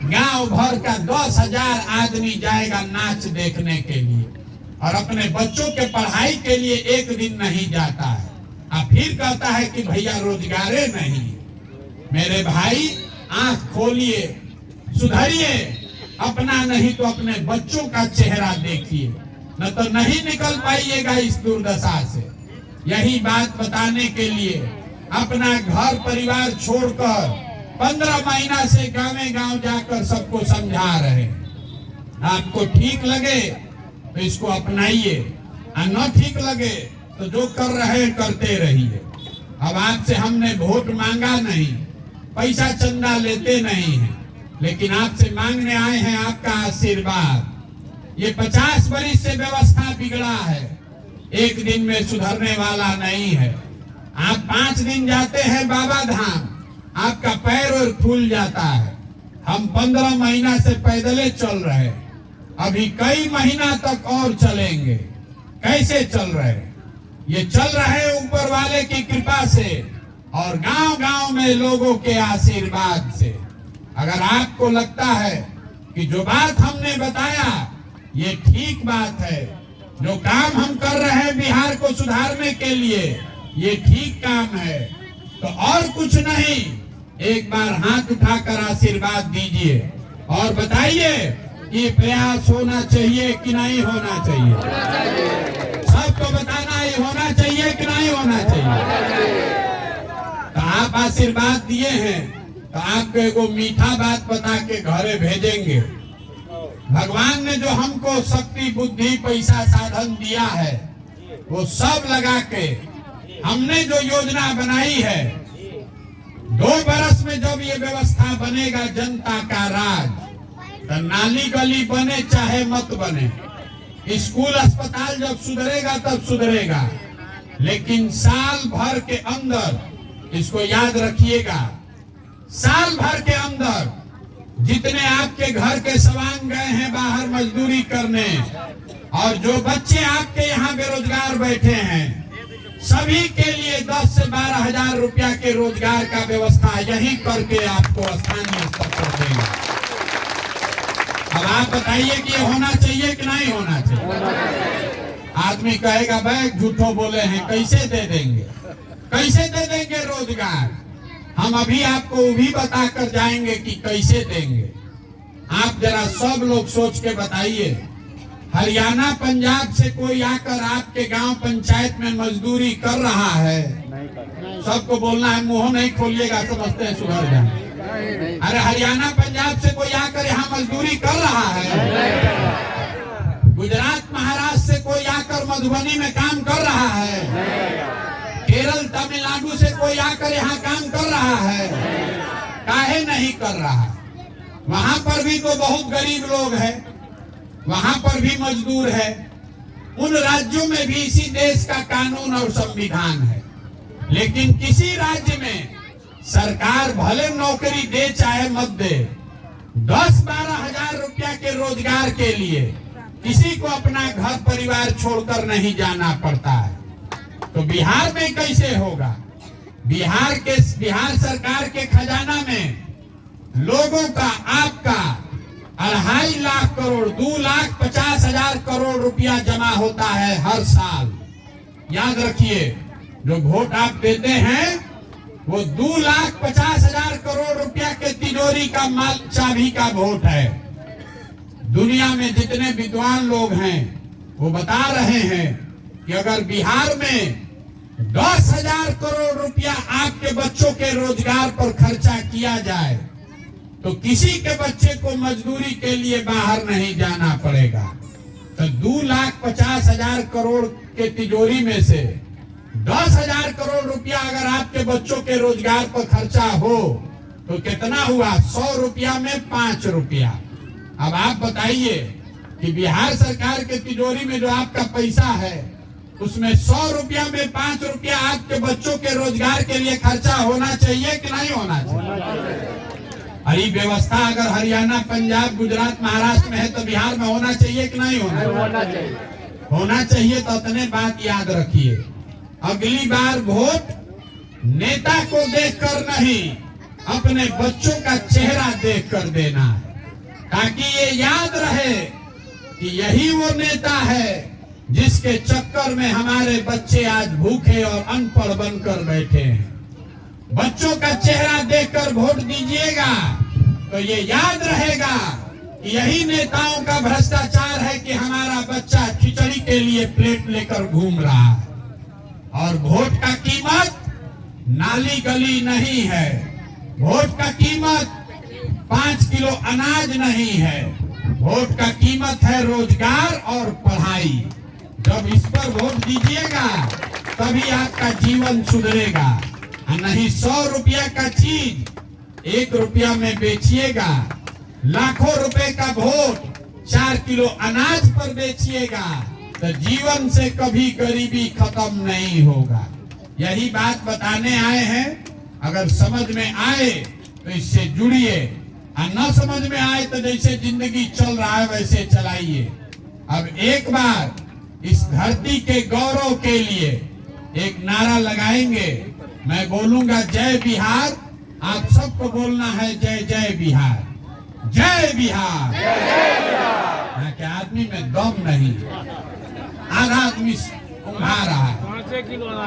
गांव भर का 10,000 आदमी जाएगा नाच देखने के लिए और अपने बच्चों के पढ़ाई के लिए एक दिन नहीं जाता है। अब फिर कहता है कि भैया रोजगारे नहीं। मेरे भाई आंख खोलिए, सुधरिए, अपना नहीं तो अपने बच्चों का चेहरा देखिए, न तो नहीं निकल पाइएगा इस दुर्दशा से। यही बात बताने के लिए अपना घर परिवार छोड़कर 15 महीना से गांव जाकर सबको समझा रहे। आपको ठीक लगे तो इसको अपनाइए और न ठीक लगे तो जो कर रहे करते रहिए। अब आपसे हमने वोट मांगा नहीं, पैसा चंदा लेते नहीं है, लेकिन आपसे मांगने आए हैं आपका आशीर्वाद। ये 50 वर्ष से व्यवस्था बिगड़ा है, एक दिन में सुधरने वाला नहीं है। आप 5 दिन जाते हैं बाबा धाम, आपका पैर और फूल जाता है। हम 15 महीना से पैदले चल रहे, अभी कई महीना तक और चलेंगे। कैसे चल रहे? ये चल रहे ऊपर वाले की कृपा से और गांव में लोगों के आशीर्वाद से। अगर आपको लगता है कि जो बात हमने बताया ये ठीक बात है, जो काम हम कर रहे हैं बिहार को सुधारने के लिए ये ठीक काम है, तो और कुछ नहीं, एक बार हाथ उठाकर आशीर्वाद दीजिए और बताइए कि प्रयास होना चाहिए कि नहीं होना चाहिए। सबको बताना ये होना चाहिए कि नहीं होना चाहिए। तो आप आशीर्वाद दिए हैं तो आपको एगो मीठा बात बता के घरे भेजेंगे। भगवान ने जो हमको शक्ति बुद्धि पैसा साधन दिया है वो सब लगा के हमने जो योजना बनाई है, 2 बरस में जब ये व्यवस्था बनेगा जनता का राज, तो नाली गली बने चाहे मत बने, स्कूल अस्पताल जब सुधरेगा तब सुधरेगा, लेकिन साल भर के अंदर, इसको याद रखिएगा, साल भर के अंदर जितने आपके घर के सवांग गए हैं बाहर मजदूरी करने और जो बच्चे आपके यहाँ बेरोजगार बैठे हैं, सभी के लिए 10 से 12 हजार रुपया के रोजगार का व्यवस्था यही करके आपको स्थानीय स्तर पर देंगे। अब आप बताइए कि ये होना चाहिए कि नहीं होना चाहिए। आदमी कहेगा भाई झूठो बोले हैं, कैसे दे देंगे, कैसे दे देंगे रोजगार। हम अभी आपको वो भी बता कर जाएंगे कि कैसे देंगे। आप जरा सब लोग सोच के बताइए, हरियाणा पंजाब से कोई आकर आपके गांव पंचायत में मजदूरी कर रहा है? सबको बोलना है, मुंह नहीं खोलिएगा, समझते हैं सुधर जाए। अरे हरियाणा पंजाब से कोई आकर यहाँ मजदूरी कर रहा है? गुजरात महाराष्ट्र से कोई आकर मधुबनी में काम कर रहा है? केरल तमिलनाडु से कोई आकर यहाँ काम कर रहा है? काहे नहीं कर रहा? वहां पर भी तो बहुत गरीब लोग हैं, वहां पर भी मजदूर है। उन राज्यों में भी इसी देश का कानून और संविधान है, लेकिन किसी राज्य में सरकार भले नौकरी दे चाहे मत दे, 10-12 हजार रुपया के रोजगार के लिए किसी को अपना घर परिवार छोड़कर नहीं जाना पड़ता है। तो बिहार में कैसे होगा? बिहार सरकार के खजाना में लोगों का, आपका 2.5 लाख करोड़, 2,50,000 करोड़ रुपया जमा होता है हर साल। याद रखिए, जो वोट आप देते हैं वो 2,50,000 करोड़ रुपया के तिजोरी का माल चाबी का वोट है। दुनिया में जितने विद्वान लोग हैं वो बता रहे हैं कि अगर बिहार में 10,000 करोड़ रुपया आपके बच्चों के रोजगार पर खर्चा किया जाए तो किसी के बच्चे को मजदूरी के लिए बाहर नहीं जाना पड़ेगा। तो 2,50,000 करोड़ के तिजोरी में से 10,000 करोड़ रुपया अगर आपके बच्चों के रोजगार पर खर्चा हो तो कितना हुआ? 100 रुपया में 5 रुपया। अब आप बताइए कि बिहार सरकार के तिजोरी में जो आपका पैसा है उसमें 100 रुपया में 5 रुपया आपके बच्चों के रोजगार के लिए खर्चा होना चाहिए कि नहीं होना चाहिए? अरे व्यवस्था अगर हरियाणा पंजाब गुजरात महाराष्ट्र में है तो बिहार में होना चाहिए कि नहीं होना चाहिए? होना चाहिए। तो इतने बात याद रखिए, अगली बार वोट नेता को देखकर नहीं, अपने बच्चों का चेहरा देखकर देना है। ताकि ये याद रहे कि यही वो नेता है जिसके चक्कर में हमारे बच्चे आज भूखे और अनपढ़ बनकर बैठे हैं। बच्चों का चेहरा देखकर वोट दीजिएगा तो ये याद रहेगा कि यही नेताओं का भ्रष्टाचार है कि हमारा बच्चा खिचड़ी के लिए प्लेट लेकर घूम रहा है। और वोट का कीमत नाली गली नहीं है, वोट का कीमत 5 किलो अनाज नहीं है, वोट का कीमत है रोजगार और पढ़ाई। जब इस पर वोट दीजिएगा तभी आपका जीवन सुधरेगा, नहीं 100 रुपया का चीज 1 रुपया में बेचिएगा, लाखों रुपए का वोट 4 किलो अनाज पर बेचिएगा तो जीवन से कभी गरीबी खत्म नहीं होगा। यही बात बताने आए हैं। अगर समझ में आए तो इससे जुड़िए, और न समझ में आए तो जैसे जिंदगी चल रहा है वैसे चलाइए। अब एक बार इस धरती के गौरव के लिए एक नारा लगाएंगे। मैं बोलूंगा जय बिहार, आप सबको बोलना है जय जय बिहार, जय बिहार। यहाँ के आदमी में दम नहीं, आधा आदमी उंघा रहा है।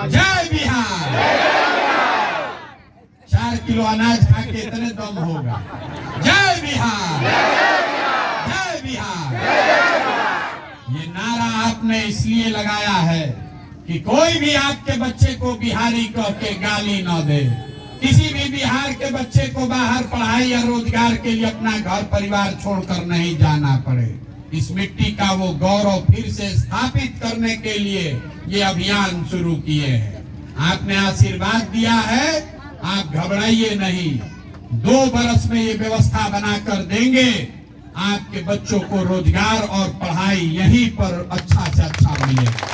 जय बिहार। 4 किलो अनाज खा के इतने दम होगा। जय बिहार, जय बिहार। ये नारा आपने इसलिए लगाया है कि कोई भी आपके बच्चे को बिहारी कह के गाली न दे, किसी भी बिहार के बच्चे को बाहर पढ़ाई या रोजगार के लिए अपना घर परिवार छोड़कर नहीं जाना पड़े। इस मिट्टी का वो गौरव फिर से स्थापित करने के लिए ये अभियान शुरू किए हैं। आपने आशीर्वाद दिया है, आप घबराइए नहीं। 2 बरस में ये व्यवस्था बनाकर देंगे, आपके बच्चों को रोजगार और पढ़ाई यहीं पर अच्छा से अच्छा मिलेगा।